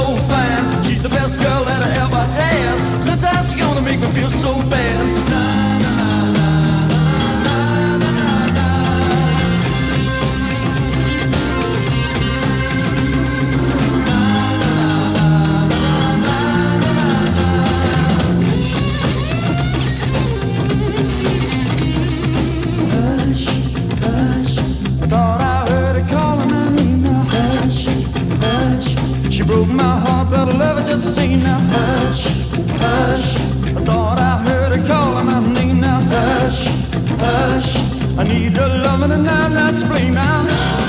so fine. She's the best girl that I ever had. Sometimes she's gonna make me feel so bad. Na, na, na, na, na, na, na, na. Hush, hush, I thought I heard her calling my name now. Hush, hush, she broke my heart, but I love her just the same now. Hush, hush, I thought I heard her calling my name now. Hush, hush, I need her loving and I'm not to blame now.